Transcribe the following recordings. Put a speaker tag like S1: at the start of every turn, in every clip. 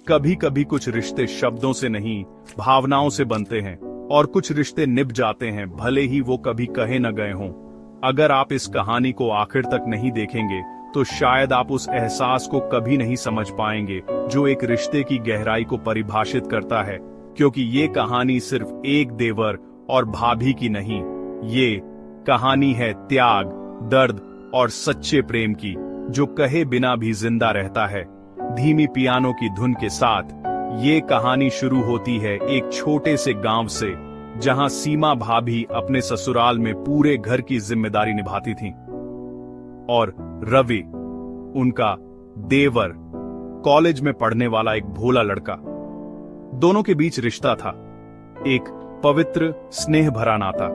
S1: कभी कभी कुछ रिश्ते शब्दों से नहीं, भावनाओं से बनते हैं, और कुछ रिश्ते निभ जाते हैं भले ही वो कभी कहे न गए हों। अगर आप इस कहानी को आखिर तक नहीं देखेंगे तो शायद आप उस एहसास को कभी नहीं समझ पाएंगे जो एक रिश्ते की गहराई को परिभाषित करता है, क्योंकि ये कहानी सिर्फ एक देवर और भाभी की नहीं, ये कहानी है त्याग, दर्द और सच्चे प्रेम की, जो कहे बिना भी जिंदा रहता है। धीमी पियानो की धुन के साथ ये कहानी शुरू होती है एक छोटे से गांव से, जहां सीमा भाभी अपने ससुराल में पूरे घर की जिम्मेदारी निभाती थीं, और रवि, उनका देवर, कॉलेज में पढ़ने वाला एक भोला लड़का। दोनों के बीच रिश्ता था, एक पवित्र स्नेह भरा नाता।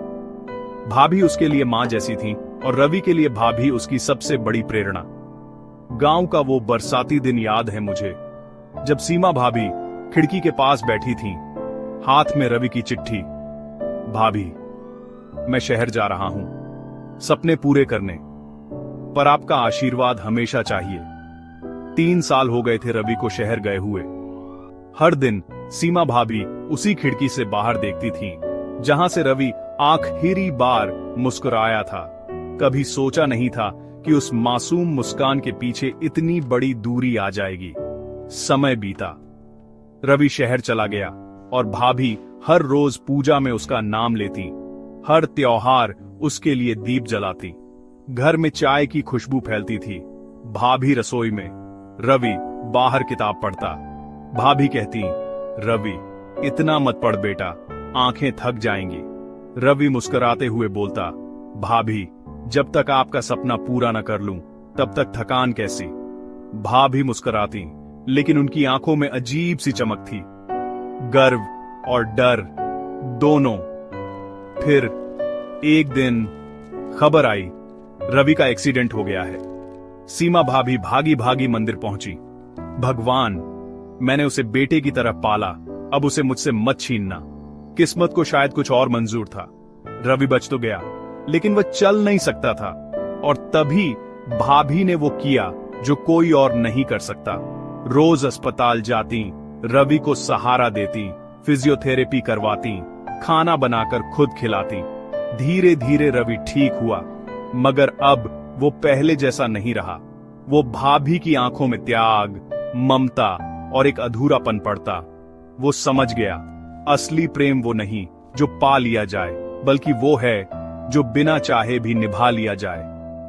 S1: भाभी उसके लिए मां जैसी थी और रवि के लिए भाभी उसकी सबसे बड़ी प्रेरणा। गांव का वो बरसाती दिन याद है मुझे, जब सीमा भाभी खिड़की के पास बैठी थीं, हाथ में रवि की चिट्ठी। भाभी, मैं शहर जा रहा हूं सपने पूरे करने, पर आपका आशीर्वाद हमेशा चाहिए। 3 साल हो गए थे रवि को शहर गए हुए। हर दिन सीमा भाभी उसी खिड़की से बाहर देखती थीं, जहां से रवि आखिरी बार मुस्कुराया था। कभी सोचा नहीं था कि उस मासूम मुस्कान के पीछे इतनी बड़ी दूरी आ जाएगी। समय बीता, रवि शहर चला गया और भाभी हर रोज पूजा में उसका नाम लेती, हर त्योहार उसके लिए दीप जलाती। घर में चाय की खुशबू फैलती थी, भाभी रसोई में, रवि बाहर किताब पढ़ता। भाभी कहती, रवि इतना मत पढ़ बेटा, आंखें थक जाएंगी। रवि मुस्कुराते हुए बोलता, भाभी जब तक आपका सपना पूरा न कर लूं तब तक थकान कैसी। भाभी मुस्कुराती, लेकिन उनकी आंखों में अजीब सी चमक थी, गर्व और डर दोनों। फिर एक दिन खबर आई, रवि का एक्सीडेंट हो गया है। सीमा भाभी भागी भागी मंदिर पहुंची। भगवान, मैंने उसे बेटे की तरह पाला, अब उसे मुझसे मत छीनना। किस्मत को शायद कुछ और मंजूर था। रवि बच तो गया, लेकिन वह चल नहीं सकता था, और तभी भाभी ने वो किया जो कोई और नहीं कर सकता। रोज अस्पताल जाती, रवि को सहारा देती, फिजियोथेरेपी करवाती, खाना बनाकर खुद खिलाती। धीरे धीरे रवि ठीक हुआ, मगर अब वो पहले जैसा नहीं रहा। वो भाभी की आंखों में त्याग, ममता और एक अधूरापन पड़ता। वो समझ गया, असली प्रेम वो नहीं जो पा लिया जाए, बल्कि वो है जो बिना चाहे भी निभा लिया जाए।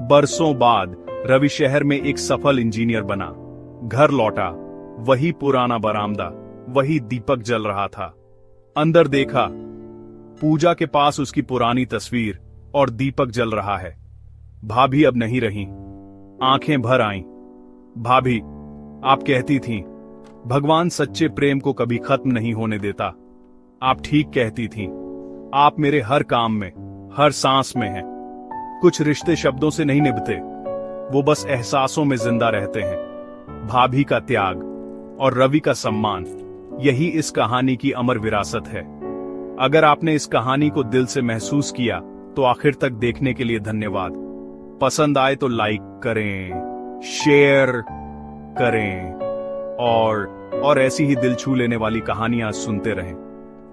S1: बरसों बाद रवि शहर में एक सफल इंजीनियर बना। घर लौटा, वही पुराना बरामदा, वही दीपक जल रहा था। अंदर देखा, पूजा के पास उसकी पुरानी तस्वीर और दीपक जल रहा है। भाभी अब नहीं रही, आंखें भर आईं। भाभी, आप कहती थीं, भगवान सच्चे प्रेम को कभी खत्म नहीं होने देता। आप ठीक कहती थीं, आप मेरे हर काम में, हर सांस में हैं। कुछ रिश्ते शब्दों से नहीं निभते, वो बस एहसासों में जिंदा रहते हैं। भाभी का त्याग और रवि का सम्मान, यही इस कहानी की अमर विरासत है। अगर आपने इस कहानी को दिल से महसूस किया तो आखिर तक देखने के लिए धन्यवाद। पसंद आए तो लाइक करें, शेयर करें, और ऐसी ही दिल छू लेने वाली कहानियां सुनते रहें,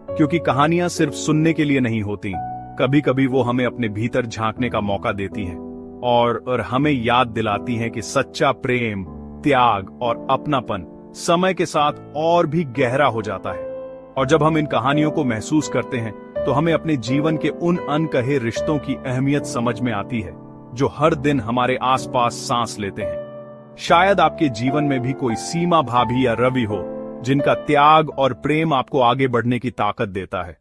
S1: क्योंकि कहानियां सिर्फ सुनने के लिए नहीं होती, कभी कभी वो हमें अपने भीतर झांकने का मौका देती हैं, और हमें याद दिलाती हैं कि सच्चा प्रेम, त्याग और अपनापन समय के साथ और भी गहरा हो जाता है। और जब हम इन कहानियों को महसूस करते हैं तो हमें अपने जीवन के उन अनकहे रिश्तों की अहमियत समझ में आती है, जो हर दिन हमारे आसपास सांस लेते हैं। शायद आपके जीवन में भी कोई सीमा भाभी या रवि हो, जिनका त्याग और प्रेम आपको आगे बढ़ने की ताकत देता है।